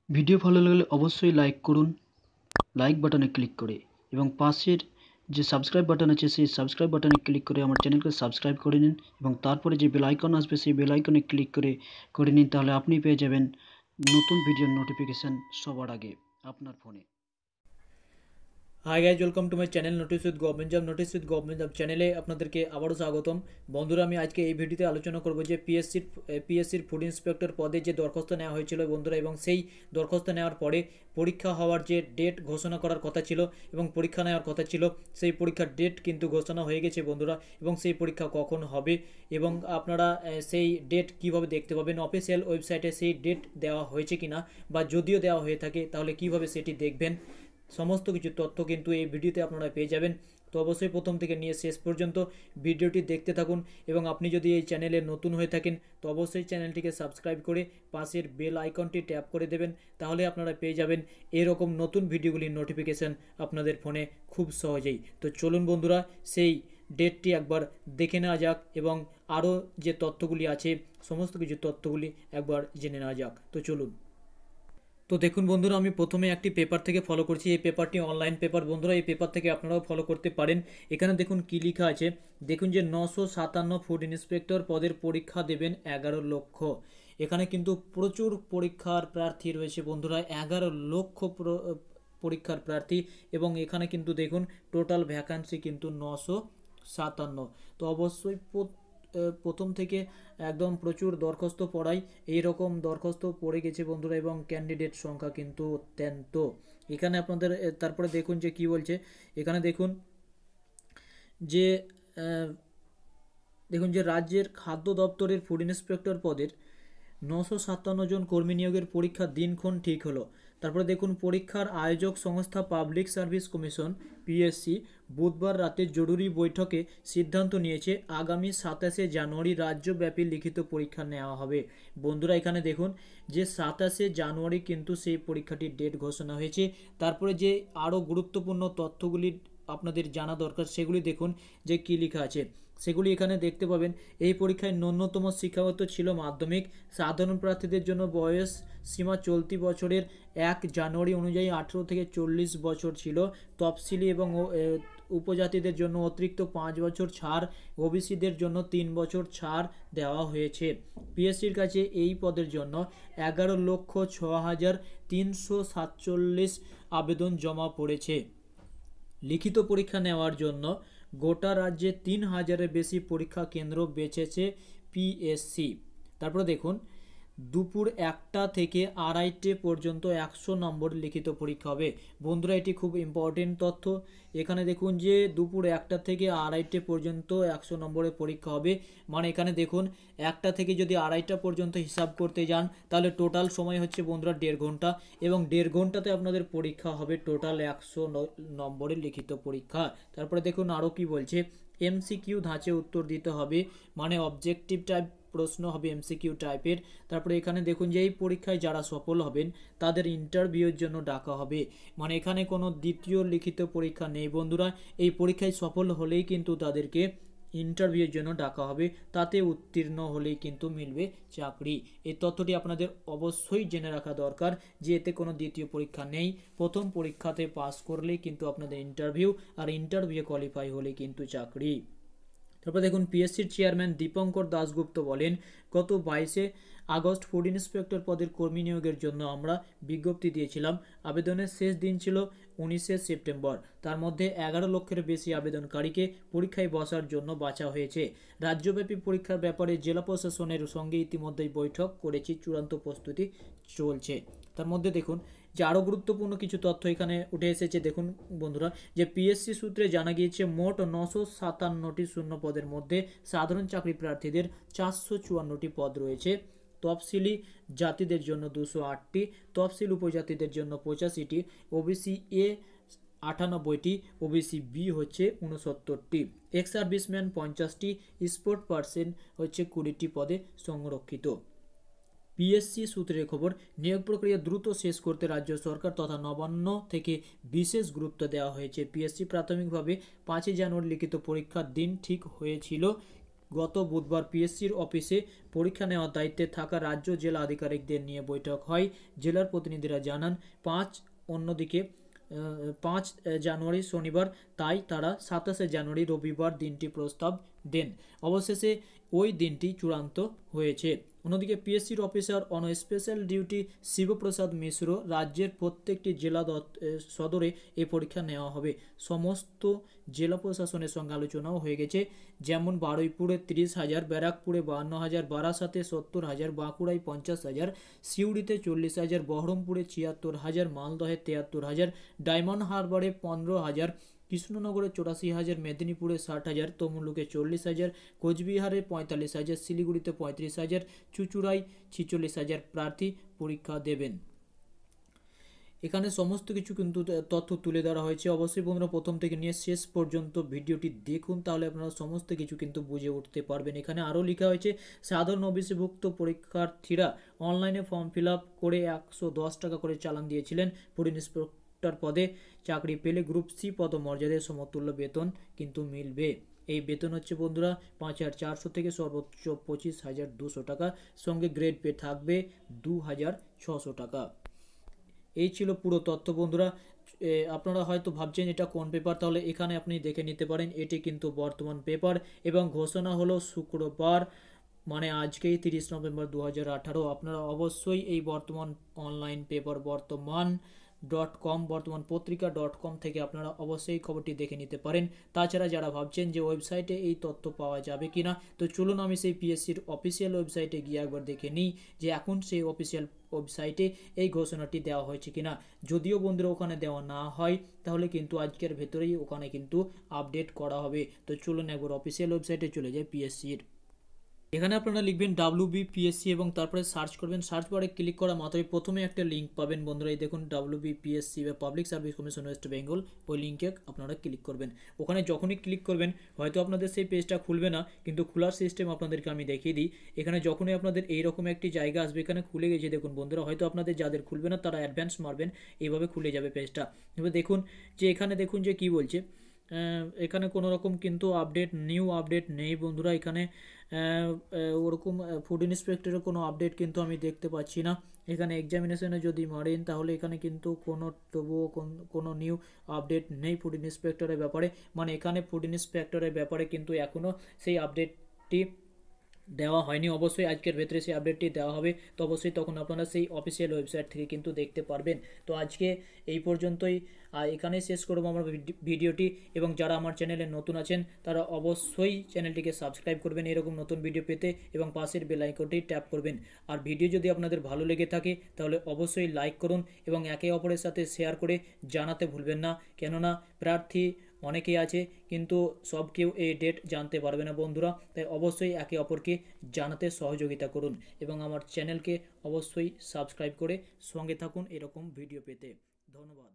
Video ভালো লাগলে অবশ্যই লাইক করুন লাইক বাটনে ক্লিক করে এবং পাশের যে সাবস্ক্রাইব বাটন আছে সেই সাবস্ক্রাইব বাটনে ক্লিক করে আমার চ্যানেলকে সাবস্ক্রাইব করে নিন এবং তারপরে যে বেল আইকন আসবে সেই বেল আইকনে ক্লিক করে নিন, তাহলে আপনি পেয়ে যাবেন নতুন ভিডিওর নোটিফিকেশান সবার আগে আপনার ফোনে। Hi guys, welcome to my channel notice with government job চ্যানেলে আপনাদেরকে আবারও স্বাগতম। বন্ধুরা, আমি আজকে এই ভিডিওতে আলোচনা করব যে পিএসসির ফুড ইন্সপেক্টর পদে যে দরখাস্ত নেওয়া হয়েছিল বন্ধুরা, এবং সেই দরখাস্ত নেওয়ার পরে পরীক্ষা হওয়ার যে ডেট ঘোষণা করার কথা ছিল এবং পরীক্ষা নেওয়ার কথা ছিল, সেই পরীক্ষার ডেট কিন্তু ঘোষণা হয়ে গেছে বন্ধুরা। এবং সেই পরীক্ষা কখন হবে এবং আপনারা সেই ডেট কিভাবে দেখতে পাবেন, অফিসিয়াল ওয়েবসাইটে সেই ডেট দেওয়া হয়েছে কিনা, বা যদিও দেওয়া হয়ে থাকে তাহলে কিভাবে সেটি দেখবেন, সমস্ত কিছু তথ্য কিন্তু এই ভিডিওতে আপনারা পেয়ে যাবেন। তো অবশ্যই প্রথম থেকে নিয়ে শেষ পর্যন্ত ভিডিওটি দেখতে থাকুন এবং আপনি যদি এই চ্যানেলে নতুন হয়ে থাকেন তো অবশ্যই চ্যানেলটিকে সাবস্ক্রাইব করে পাশের বেল আইকনটি ট্যাপ করে দেবেন, তাহলে আপনারা পেয়ে যাবেন এরকম নতুন ভিডিওগুলির নোটিফিকেশান আপনাদের ফোনে খুব সহজেই। তো চলুন বন্ধুরা, সেই ডেটটি একবার দেখে নেওয়া যাক এবং আরও যে তথ্যগুলি আছে সমস্ত কিছু তথ্যগুলি একবার জেনে নেওয়া যাক। তো চলুন। তো দেখুন বন্ধুরা, আমি প্রথমে একটি পেপার থেকে ফলো করছি। এই পেপারটি অনলাইন পেপার বন্ধুরা, এই পেপার থেকে আপনারাও ফলো করতে পারেন। এখানে দেখুন কি লেখা আছে, দেখুন যে 957 ফুড ইন্সপেক্টর পদের পরীক্ষা দেবেন 11 লক্ষ। এখানে কিন্তু প্রচুর পরীক্ষার প্রার্থী রয়েছে বন্ধুরা, 11 লক্ষ পরীক্ষার প্রার্থী। এবং এখানে কিন্তু দেখুন টোটাল ভ্যাকান্সি কিন্তু 957। তো অবশ্যই প্রথম থেকে একদম প্রচুর দরখাস্ত পড়াই, এইরকম দরখাস্ত পড়ে গেছে বন্ধুরা, এবং ক্যান্ডিডেট সংখ্যা কিন্তু অত্যন্ত। এখানে আপনাদের তারপরে দেখুন যে কি বলছে, এখানে দেখুন যে রাজ্যের খাদ্য দপ্তরের ফুড ইন্সপেক্টর পদের 957 জন কর্মী নিয়োগের পরীক্ষার দিনক্ষণ ঠিক হলো। তারপরে দেখুন পরীক্ষার আয়োজক সংস্থা পাবলিক সার্ভিস কমিশন পিএসসি বুধবার রাতে জরুরি বৈঠকে সিদ্ধান্ত নিয়েছে আগামী 27শে জানুয়ারি রাজ্যব্যাপী লিখিত পরীক্ষা নেওয়া হবে। বন্ধুরা, এখানে দেখুন যে 27শে জানুয়ারি কিন্তু সেই পরীক্ষাটির ডেট ঘোষণা হয়েছে। তারপরে যে আরও গুরুত্বপূর্ণ তথ্যগুলি আপনাদের জানা দরকার সেগুলি দেখুন যে কী লেখা আছে, সেগুলি এখানে দেখতে পাবেন। এই পরীক্ষায় ন্যূনতম শিক্ষাগত ছিল মাধ্যমিক। সাধারণ প্রার্থীদের জন্য বয়স সীমা চলতি বছরের 1 জানুয়ারি অনুযায়ী 18 থেকে 40 বছর ছিল। তফসিলি এবং উপজাতিদের জন্য অতিরিক্ত 5 বছর ছাড়, ওবিসিদের জন্য 3 বছর ছাড় দেওয়া হয়েছে। পিএসসির কাছে এই পদের জন্য 11,06,347 আবেদন জমা পড়েছে। লিখিত পরীক্ষা নেওয়ার জন্য গোটা রাজ্যে 3,000-এর বেশি পরীক্ষা কেন্দ্র বেছেছে পিএসসি। তারপরে দেখুন দুপুর 1টা থেকে 2:30 পর্যন্ত 100 নম্বর লিখিত পরীক্ষা হবে। বন্ধুরা, এটি খুব ইম্পর্টেন্ট তথ্য। এখানে দেখুন যে দুপুর 1টা থেকে 2:30 পর্যন্ত 100 নম্বরের পরীক্ষা হবে। মানে এখানে দেখুন 1টা থেকে যদি 2:30 পর্যন্ত হিসাব করতে যান তাহলে টোটাল সময় হচ্ছে বন্ধুরা 1.5 ঘন্টা, এবং 1.5 ঘন্টাতে আপনাদের পরীক্ষা হবে টোটাল 100 নম্বরের লিখিত পরীক্ষা। তারপরে দেখুন আরও কি বলছে, এমসিকিউ ধাঁচে উত্তর দিতে হবে, মানে অবজেক্টিভ টাইপ প্রশ্ন হবে এমসিকিউ টাইপের। তারপরে এখানে দেখুন যে এই পরীক্ষায় যারা সফল হবেন তাদের ইন্টারভিউর জন্য ডাকা হবে। মানে এখানে কোনো দ্বিতীয় লিখিত পরীক্ষা নেই বন্ধুরা, এই পরীক্ষায় সফল হলেই কিন্তু তাদেরকে ইন্টারভিউর জন্য ডাকা হবে, তাতে উত্তীর্ণ হলেই কিন্তু মিলবে চাকরি। এই তথ্যটি আপনাদের অবশ্যই জেনে রাখা দরকার যে এতে কোনো দ্বিতীয় পরীক্ষা নেই, প্রথম পরীক্ষাতে পাস করলেই কিন্তু আপনাদের ইন্টারভিউ, আর ইন্টারভিউ কোয়ালিফাই হলেই কিন্তু চাকরি। তারপর দেখুন পিএসসির চেয়ারম্যান দীপঙ্কর দাশগুপ্ত বলেন, গত 22শে আগস্ট ফুড ইন্সপেক্টর পদের কর্মী নিয়োগের জন্য আমরা বিজ্ঞপ্তি দিয়েছিলাম। আবেদনের শেষ দিন ছিল 19শে সেপ্টেম্বর। তার মধ্যে 11 লক্ষের বেশি আবেদনকারীকে পরীক্ষায় বসার জন্য বাছা হয়েছে। রাজ্যব্যাপী পরীক্ষার ব্যাপারে জেলা প্রশাসনের সঙ্গে ইতিমধ্যেই বৈঠক করেছি, চূড়ান্ত প্রস্তুতি চলছে। তার মধ্যে দেখুন যে আরও গুরুত্বপূর্ণ কিছু তথ্য এখানে উঠে এসেছে। দেখুন বন্ধুরা, যে পিএসসি সূত্রে জানা গিয়েছে মোট 957টি শূন্য পদের মধ্যে সাধারণ চাকরি প্রার্থীদের 454টি পদ রয়েছে। তফসিলি জাতিদের জন্য 208টি, তফসিল উপজাতিদের জন্য 85টি, ওবিসি এ 98টি, ওবিসি বি হচ্ছে 69টি, এক্স সার্ভিসম্যান 50টি, স্পোর্ট পার্সন হচ্ছে 20টি পদে সংরক্ষিত। পিএসসি সূত্রের খবর, নিয়োগ প্রক্রিয়া দ্রুত শেষ করতে রাজ্য সরকার তথা নবান্ন থেকে বিশেষ গুরুত্ব দেওয়া হয়েছে। পিএসসি প্রাথমিকভাবে 5 জানুয়ারি লিখিত পরীক্ষার দিন ঠিক হয়েছিল, গত বুধবার পিএসসির অফিসে পরীক্ষা নেওয়ার দায়িত্বে থাকা রাজ্য জেলা আধিকারিকদের নিয়ে বৈঠক হয়। জেলার প্রতিনিধিরা জানান অন্যদিকে 5 জানুয়ারি শনিবার, তাই তারা 27 জানুয়ারি রবিবার দিনটি প্রস্তাব দেন। অবশেষে ওই দিনটি চূড়ান্ত হয়েছে। অন্যদিকে পিএসসির officer on special duty Shibprasad Mishra রাজ্যের প্রত্যেকটি জেলা সদরে এই পরীক্ষা নেওয়া হবে। সমস্ত জেলা প্রশাসনের সঙ্গে আলোচনাও হয়ে গেছে, যেমন বারুইপুরে 30,000, ব্যারাকপুরে 52,000, বারাসাতে 70,000, বাঁকুড়ায় 50,000, সিউড়িতে 40,000, বহরমপুরে 76,000, মালদহে 73,000, ডায়মন্ড হারবারে 15,000, কৃষ্ণনগরে 84,000, মেদিনীপুরে 60,000, তমলুকে 40,000, কোচবিহারে 45,000, শিলিগুড়িতে 35,000, চুঁচুড়ায় 46,000 প্রার্থী পরীক্ষা দেবেন। এখানে সমস্ত কিছু কিন্তু তথ্য তুলে ধরা হয়েছে। অবশ্যই বন্ধুরা প্রথম থেকে নিয়ে শেষ পর্যন্ত ভিডিওটি দেখুন, তাহলে আপনারা সমস্ত কিছু কিন্তু বুঝে উঠতে পারবেন। এখানে আরও লেখা হয়েছে, সাধারণ ওবিসিভুক্ত পরীক্ষার্থীরা অনলাইনে ফর্ম ফিল আপ করে 110 টাকা করে চালান দিয়েছিলেন। ফুড ইন্সপেক্টর পদে চাকরি পেলে গ্রুপ সি পদমর্যাদায় সমতুল্য বেতন কিন্তু মিলবে। এই বেতন হচ্ছে বন্ধুরা 5,400 থেকে সর্বোচ্চ 25,200 টাকা, সঙ্গে গ্রেড পে থাকবে 2,600 টাকা। এই ছিল পুরো তথ্য বন্ধুরা। আপনারা হয়তো ভাবছেন এটা কোন পেপার, তাহলে এখানে আপনি দেখে নিতে পারেন। এটি কিন্তু বর্তমান পেপার এবং ঘোষণা হলো শুক্রবার, মানে আজকেই 30 নভেম্বর 2018। আপনারা অবশ্যই এই বর্তমান অনলাইন পেপার বর্তমান.com বর্তমান পত্রিকা.com থেকে আপনারা অবশ্যই খবরটি দেখে নিতে পারেন। তাছাড়া যারা ভাবছেন যে ওয়েবসাইটে এই তথ্য পাওয়া যাবে কিনা, তো চলুন আমি সেই পিএসসির অফিসিয়াল ওয়েবসাইটে গিয়ে একবার দেখে নিই যে এখন সেই অফিসিয়াল ওয়েবসাইটে এই ঘোষণাটি দেওয়া হয়েছে কিনা। যদিও বন্ধুরা ওখানে দেওয়া না হয়, তাহলে কিন্তু আজকের ভেতরেই ওখানে কিন্তু আপডেট করা হবে। তো চলুন একবার অফিসিয়াল ওয়েবসাইটে চলে যায় পিএসসির। এখানে আপনারা লিখবেন WBPSC এবং তারপরে সার্চ করবেন। সার্চ বারে ক্লিক করা মাত্রই প্রথমে একটা লিঙ্ক পাবেন বন্ধুরা, এই দেখুন WBPSC বা public service commission West Bengal. ওই লিঙ্কে আপনারা ক্লিক করবেন। ওখানে যখনই ক্লিক করবেন হয়তো আপনাদের সেই পেজটা খুলবে না, কিন্তু খোলার সিস্টেম আপনাদেরকে আমি দেখিয়ে দিই। এখানে যখনই আপনাদের এইরকম একটি জায়গা আসবে, এখানে খুলে গেছে দেখুন বন্ধুরা। হয়তো আপনাদের যাদের খুলবে না তারা অ্যাডভান্স মারবেন, এইভাবে খুলে যাবে পেজটা। এবার দেখুন যে এখানে দেখুন যে কি বলছে। এখানে কোনো রকম কিন্তু নিউ আপডেট নেই বন্ধুরা। এখানে ওরকম ফুড ইন্সপেক্টরের কোনো আপডেট কিন্তু আমি দেখতে পাচ্ছি না। এখানে এক্সামিনেশনে যদি মারেন তাহলে এখানে কিন্তু তবুও কোনো নিউ আপডেট নেই ফুড ইন্সপেক্টরের ব্যাপারে। মানে এখানে ফুড ইন্সপেক্টরের ব্যাপারে কিন্তু এখনও সেই আপডেটটি দেওয়া হয়নি। অবশ্যই আজকের ভেতরে সেই আপডেটটি দেওয়া হবে, তো অবশ্যই তখন আপনারা সেই অফিসিয়াল ওয়েবসাইট থেকে কিন্তু দেখতে পারবেন। তো আজকে এই পর্যন্তই, এখানেই শেষ করবো আমার ভিডিওটি। এবং যারা আমার চ্যানেলে নতুন আছেন তারা অবশ্যই চ্যানেলটিকে সাবস্ক্রাইব করবেন এরকম নতুন ভিডিও পেতে, এবং পাশের বেল আইকনটি ট্যাপ করবেন। আর ভিডিও যদি আপনাদের ভালো লেগে থাকে তাহলে অবশ্যই লাইক করুন এবং একে অপরের সাথে শেয়ার করে জানাতে ভুলবেন না। কেননা প্রার্থী অনেকেই আছে, কিন্তু সব কেউ এই ডেট জানতে পারবে না বন্ধুরা। তাই অবশ্যই একে অপরকে জানাতে সহযোগিতা করুন এবং আমার চ্যানেলকে অবশ্যই সাবস্ক্রাইব করে সঙ্গে থাকুন এরকম ভিডিও পেতে। ধন্যবাদ।